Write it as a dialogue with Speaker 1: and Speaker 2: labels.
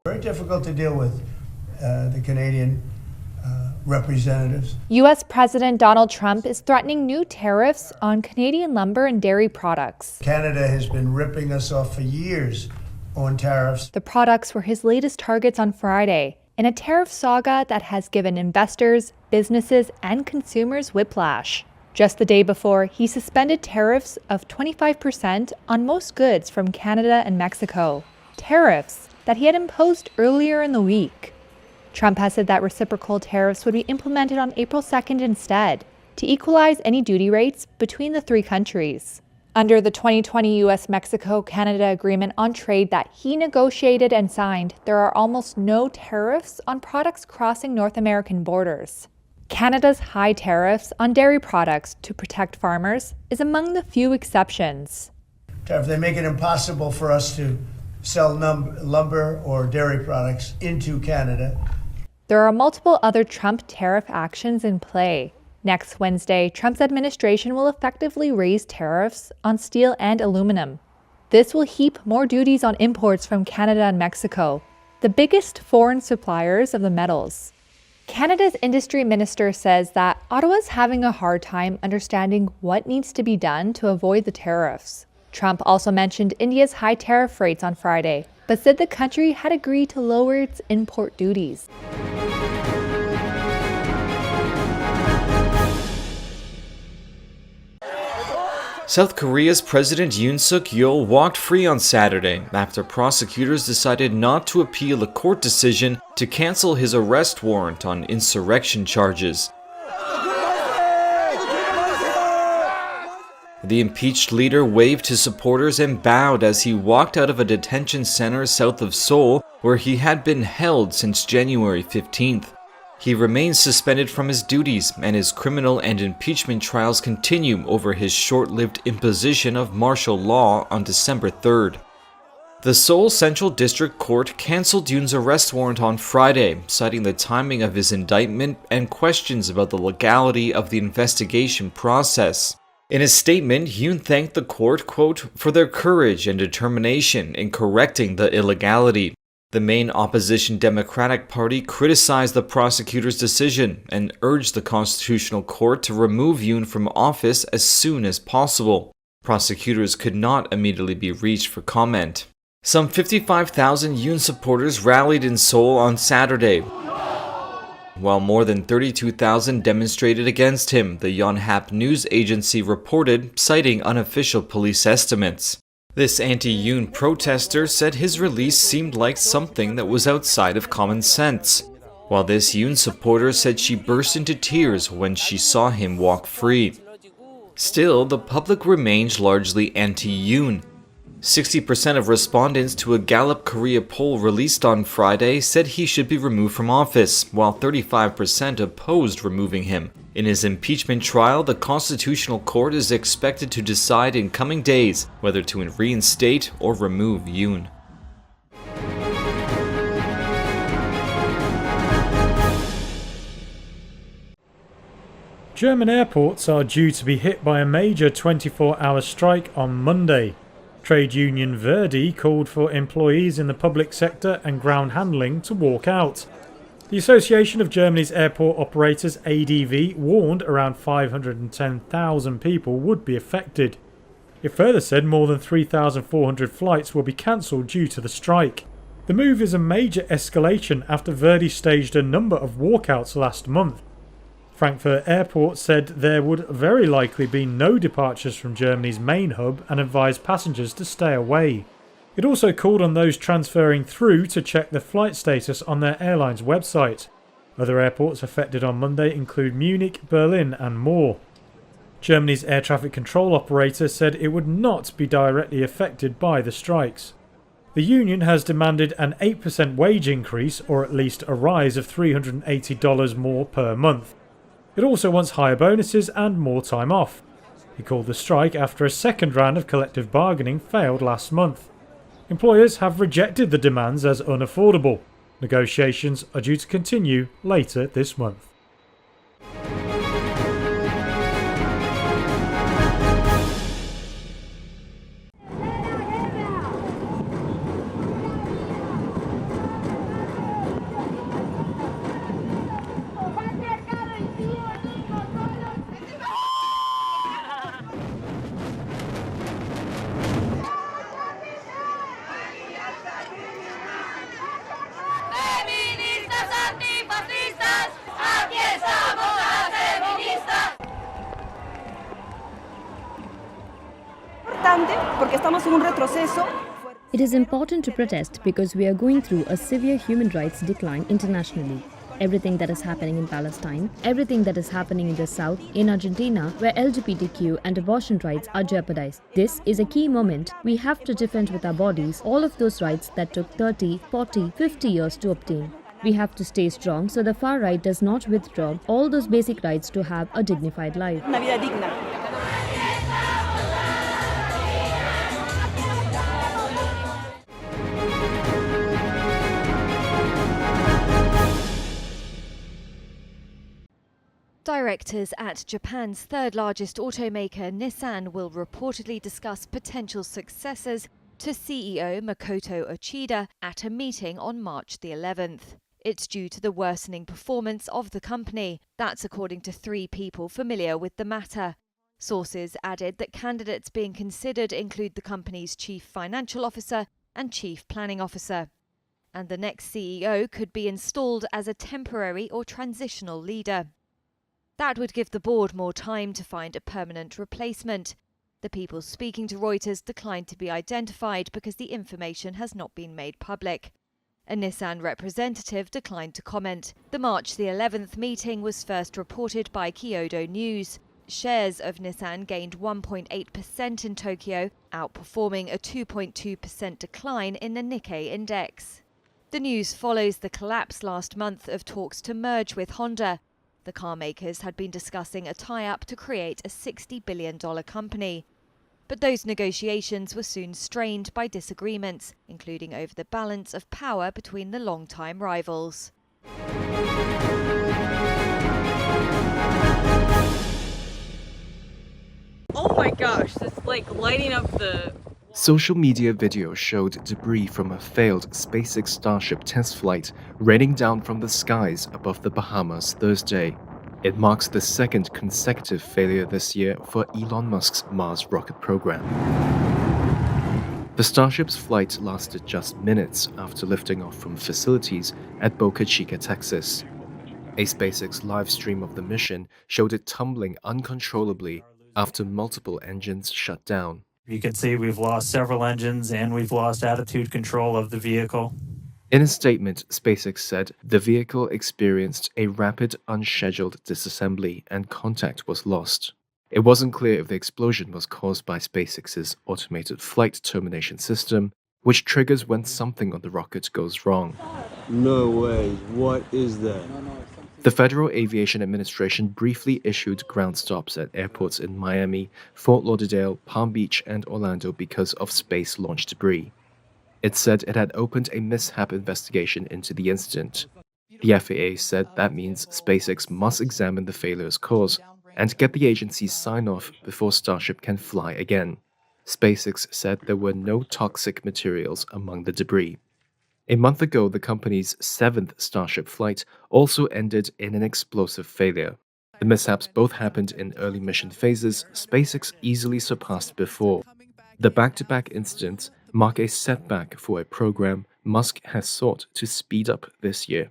Speaker 1: Very difficult to deal with the Canadian representatives.
Speaker 2: U.S. President Donald Trump is threatening new tariffs on Canadian lumber and dairy products.
Speaker 1: Canada has been ripping us off for years on tariffs.
Speaker 2: The products were his latest targets on Friday, in a tariff saga that has given investors, businesses, and consumers whiplash. Just the day before, he suspended tariffs of 25% on most goods from Canada and Mexico, tariffs that he had imposed earlier in the week. Trump has said that reciprocal tariffs would be implemented on April 2nd instead, to equalize any duty rates between the three countries. Under the 2020 U.S.-Mexico-Canada agreement on trade that he negotiated and signed, there are almost no tariffs on products crossing North American borders. Canada's high tariffs on dairy products to protect farmers is among the few exceptions.
Speaker 1: They make it impossible for us to sell lumber or dairy products into Canada.
Speaker 2: There are multiple other Trump tariff actions in play. Next Wednesday, Trump's administration will effectively raise tariffs on steel and aluminum. This will heap more duties on imports from Canada and Mexico, the biggest foreign suppliers of the metals. Canada's industry minister says that Ottawa's having a hard time understanding what needs to be done to avoid the tariffs. Trump also mentioned India's high tariff rates on Friday, but said the country had agreed to lower its import duties.
Speaker 3: South Korea's President Yoon Suk-yeol walked free on Saturday after prosecutors decided not to appeal a court decision to cancel his arrest warrant on insurrection charges. The impeached leader waved to supporters and bowed as he walked out of a detention center south of Seoul, where he had been held since January 15th. He remains suspended from his duties, and his criminal and impeachment trials continue over his short-lived imposition of martial law on December 3rd. The Seoul Central District Court canceled Yoon's arrest warrant on Friday, citing the timing of his indictment and questions about the legality of the investigation process. In a statement, Yoon thanked the court, quote, for their courage and determination in correcting the illegality. The main opposition Democratic Party criticized the prosecutor's decision and urged the Constitutional Court to remove Yoon from office as soon as possible. Prosecutors could not immediately be reached for comment. Some 55,000 Yoon supporters rallied in Seoul on Saturday, while more than 32,000 demonstrated against him, the Yonhap news agency reported, citing unofficial police estimates. This anti-Yoon protester said his release seemed like something that was outside of common sense, while this Yoon supporter said she burst into tears when she saw him walk free. Still, the public remains largely anti-Yoon. 60% of respondents to a Gallup Korea poll released on Friday said he should be removed from office, while 35% opposed removing him. In his impeachment trial, the Constitutional Court is expected to decide in coming days whether to reinstate or remove Yoon.
Speaker 4: German airports are due to be hit by a major 24-hour strike on Monday. Trade union Verdi called for employees in the public sector and ground handling to walk out. The Association of Germany's Airport Operators ADV warned around 510,000 people would be affected. It further said more than 3,400 flights will be cancelled due to the strike. The move is a major escalation after Verdi staged a number of walkouts last month. Frankfurt Airport said there would very likely be no departures from Germany's main hub and advised passengers to stay away. It also called on those transferring through to check the flight status on their airline's website. Other airports affected on Monday include Munich, Berlin and more. Germany's air traffic control operator said it would not be directly affected by the strikes. The union has demanded an 8% wage increase, or at least a rise of $380 more per month. It also wants higher bonuses and more time off. He called the strike after a second round of collective bargaining failed last month. Employers have rejected the demands as unaffordable. Negotiations are due to continue later this month.
Speaker 5: porque estamos en un retroceso.
Speaker 6: It is important to protest because we are going through a severe human rights decline internationally. Everything that is happening in Palestine, everything that is happening in the South, in Argentina, where LGBTQ and abortion rights are jeopardized. This is a key moment. We have to defend with our bodies all of those rights that took 30, 40, 50 years to obtain. We have to stay strong so the far right does not withdraw all those basic rights to have a dignified life.
Speaker 5: Una vida digna.
Speaker 2: Directors at Japan's third largest automaker Nissan will reportedly discuss potential successors to CEO Makoto Uchida at a meeting on March the 11th. It's due to the worsening performance of the company. That's according to 3 people familiar with the matter. Sources added that candidates being considered include the company's chief financial officer and chief planning officer. And the next CEO could be installed as a temporary or transitional leader. That would give the board more time to find a permanent replacement. The people speaking to Reuters declined to be identified because the information has not been made public. A Nissan representative declined to comment. The March the 11th meeting was first reported by Kyodo News. Shares of Nissan gained 1.8% in Tokyo, outperforming a 2.2% decline in the Nikkei index. The news follows the collapse last month of talks to merge with Honda. The car makers had been discussing a tie-up to create a $60 billion company. But those negotiations were soon strained by disagreements, including over the balance of power between the long-time rivals.
Speaker 7: Oh my gosh, this lighting up the...
Speaker 8: Social media video showed debris from a failed SpaceX Starship test flight raining down from the skies above the Bahamas Thursday. It marks the second consecutive failure this year for Elon Musk's Mars rocket program. The Starship's flight lasted just minutes after lifting off from facilities at Boca Chica, Texas. A SpaceX live stream of the mission showed it tumbling uncontrollably after multiple engines shut down.
Speaker 9: You can see we've lost several engines and we've lost attitude control of the vehicle.
Speaker 8: In a statement, SpaceX said the vehicle experienced a rapid, unscheduled disassembly and contact was lost. It wasn't clear if the explosion was caused by SpaceX's automated flight termination system, which triggers when something on the rocket goes wrong.
Speaker 10: No way. What is that?
Speaker 8: The Federal Aviation Administration briefly issued ground stops at airports in Miami, Fort Lauderdale, Palm Beach, and Orlando because of space launch debris. It said it had opened a mishap investigation into the incident. The FAA said that means SpaceX must examine the failure's cause and get the agency's sign-off before Starship can fly again. SpaceX said there were no toxic materials among the debris. A month ago, the company's 7th Starship flight also ended in an explosive failure. The mishaps both happened in early mission phases SpaceX easily surpassed before. The back-to-back incidents mark a setback for a program Musk has sought to speed up this year.